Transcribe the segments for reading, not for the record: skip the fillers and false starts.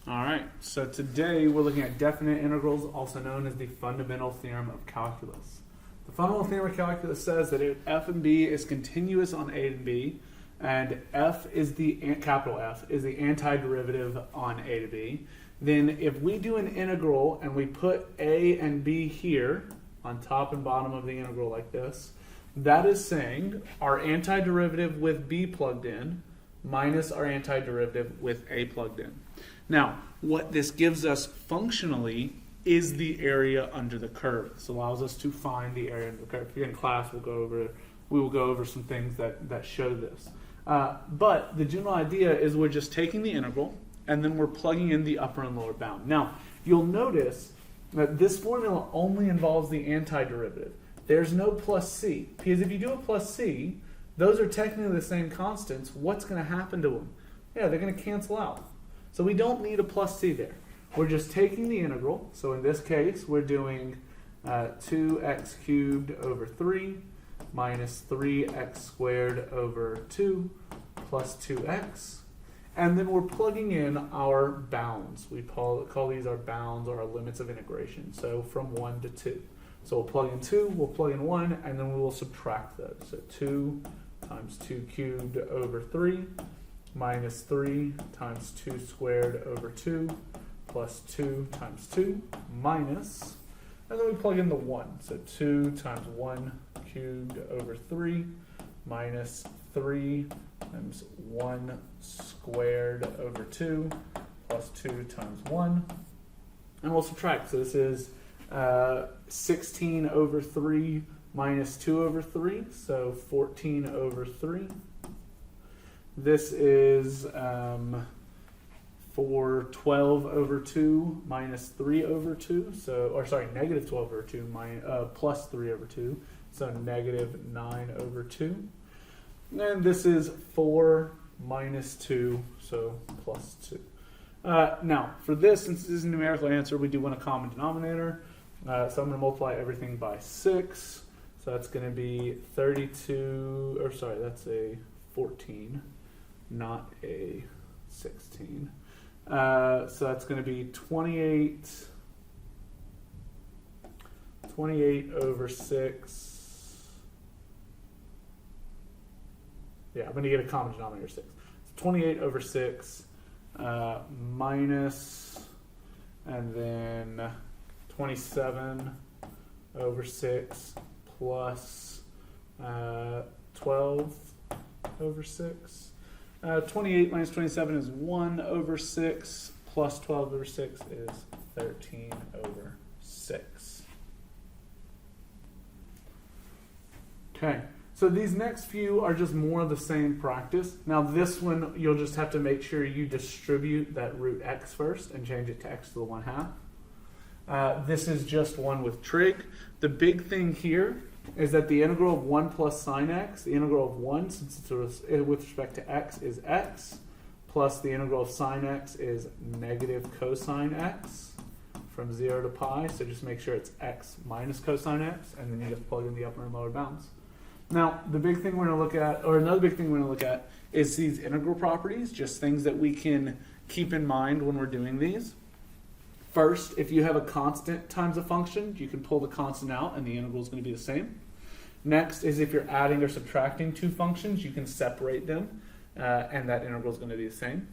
All right, so today we're looking at definite integrals, also known as the fundamental theorem of calculus. The fundamental theorem of calculus says that if f and b is continuous on a and b, and f is the capital F is the antiderivative on a to b, then if we do an integral and we put a and b here on top and bottom of the integral like this, that is saying our antiderivative with b plugged in minus our antiderivative with a plugged in. Now, what this gives us functionally is the area under the curve. This allows us to find the area under the curve. If you're in class, we will go over some things that show this. But the general idea is we're just taking the integral and then we're plugging in the upper and lower bound. Now, you'll notice that this formula only involves the antiderivative. There's no plus c, because if you do a plus c, those are technically the same constants. What's going to happen to them? Yeah, they're going to cancel out. So we don't need a plus c there. We're just taking the integral. So in this case, we're doing 2x cubed over 3 minus 3x squared over 2 plus 2x. And then we're plugging in our bounds. We call these our bounds or our limits of integration. So from 1 to 2. So we'll plug in 2, we'll plug in 1, and then we will subtract those. So 2 times 2 cubed over 3 minus 3 times 2 squared over 2 plus 2 times 2 minus, and then we plug in the 1. So 2 times 1 cubed over 3 minus 3 times 1 squared over 2 plus 2 times 1. And we'll subtract. So this is 16 over 3 minus 2 over 3, so 14 over 3. This is for 12 over 2 minus 3 over 2, negative 12 over 2 plus 3 over 2, so negative 9 over 2. And this is 4 minus 2, so plus 2. Now, for this, since this is a numerical answer, we do want a common denominator. So I'm going to multiply everything by 6. So that's going to be 32, that's a 14, not a 16. So that's going to be 28 over 6. Yeah, I'm going to get a common denominator 6. So 28 over 6 minus, and then 27 over 6 plus 12 over 6. 28 minus 27 is 1 over 6 plus 12 over 6 is 13 over 6. Okay, so these next few are just more of the same practice. Now this one, you'll just have to make sure you distribute that root x first and change it to x to the 1/2. This is just one with trig. The big thing here is that the integral of 1 plus sine x, the integral of 1, since it's with respect to x, is x, plus the integral of sine x is negative cosine x from 0 to pi. So just make sure it's x minus cosine x, and then you just plug in the upper and lower bounds. Now, the big thing we're going to look at, or another big thing we're going to look at, is these integral properties, just things that we can keep in mind when we're doing these. First, if you have a constant times a function, you can pull the constant out and the integral is going to be the same. Next is if you're adding or subtracting two functions, you can separate them and that integral is going to be the same.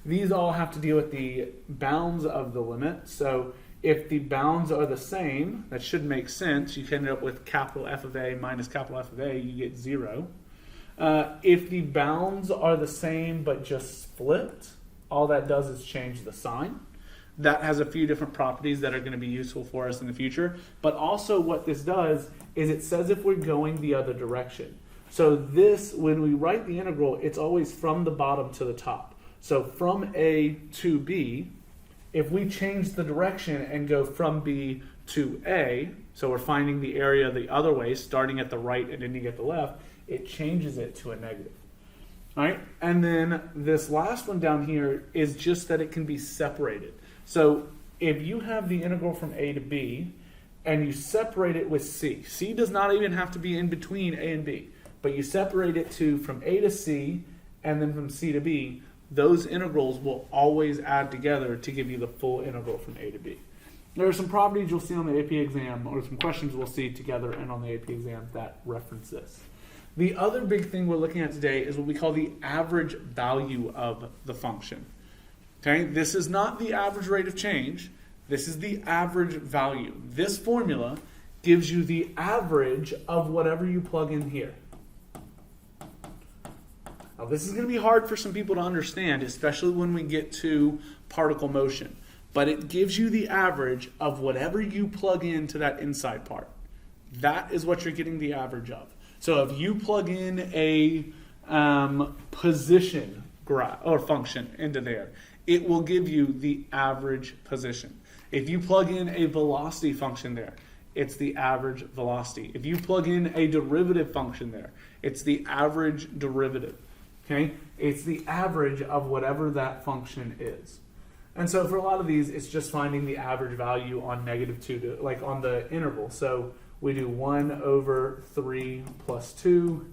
These all have to deal with the bounds of the limit. So if the bounds are the same, that should make sense. You can end up with capital F of A minus capital F of A, you get 0. If the bounds are the same but just flipped, all that does is change the sign. That has a few different properties that are going to be useful for us in the future. But also what this does is it says if we're going the other direction. So this, when we write the integral, it's always from the bottom to the top. So from A to B, if we change the direction and go from B to A, so we're finding the area the other way, starting at the right and ending at the left, it changes it to a negative. All right? And then this last one down here is just that it can be separated. So if you have the integral from A to B and you separate it with C, C does not even have to be in between A and B, but you separate it from A to C and then from C to B, those integrals will always add together to give you the full integral from a to b. There are some properties you'll see on the AP exam, or some questions we'll see together and on the AP exam that reference this. The other big thing we're looking at today is what we call the average value of the function. Okay, this is not the average rate of change. This is the average value. This formula gives you the average of whatever you plug in here. Now, this is going to be hard for some people to understand, especially when we get to particle motion. But it gives you the average of whatever you plug into that inside part. That is what you're getting the average of. So if you plug in a position graph or function into there, it will give you the average position. If you plug in a velocity function there, it's the average velocity. If you plug in a derivative function there, it's the average derivative. Okay? It's the average of whatever that function is. And so for a lot of these, it's just finding the average value on -2 to, like on the interval. So we do 1/3 plus 2,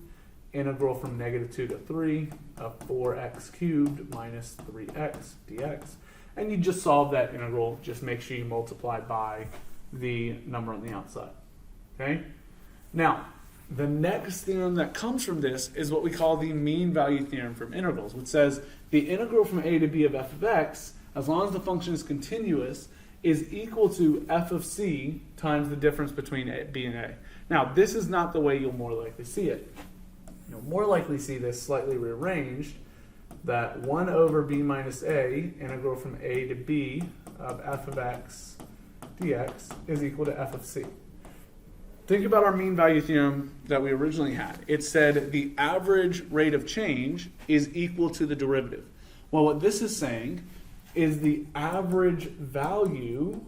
integral from -2 to 3 of 4x cubed minus 3x dx. And you just solve that integral. Just make sure you multiply by the number on the outside. Okay? Now, the next theorem that comes from this is what we call the mean value theorem from integrals, which says the integral from a to b of f of x, as long as the function is continuous, is equal to f of c times the difference between b and a. Now, this is not the way you'll more likely see it. You'll more likely see this slightly rearranged, that 1/b minus a, integral from a to b of f of x dx, is equal to f of c. Think about our mean value theorem that we originally had. It said the average rate of change is equal to the derivative. Well, what this is saying is the average value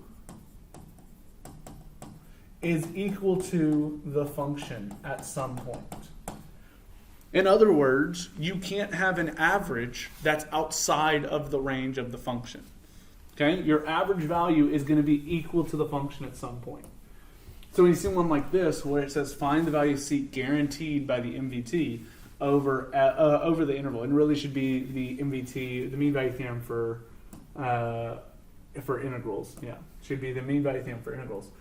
is equal to the function at some point. In other words, you can't have an average that's outside of the range of the function. Okay? Your average value is going to be equal to the function at some point. So when you see one like this, where it says find the value of c guaranteed by the MVT over the interval, it really should be the MVT, the mean value theorem for integrals. Yeah, should be the mean value theorem for integrals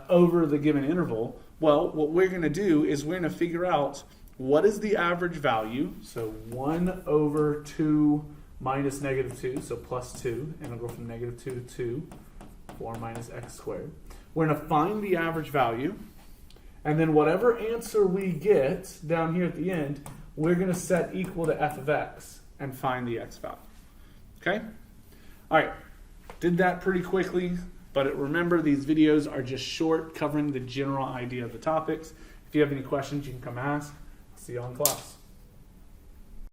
over the given interval. Well, what we're going to do is we're going to figure out what is the average value. So 1/2 minus -2, so plus 2, integral from -2 to 2, 4 minus x squared. We're going to find the average value, and then whatever answer we get down here at the end, we're going to set equal to f of x and find the x value. Okay? All right. Did that pretty quickly, but remember these videos are just short, covering the general idea of the topics. If you have any questions, you can come ask. I'll see you all in class.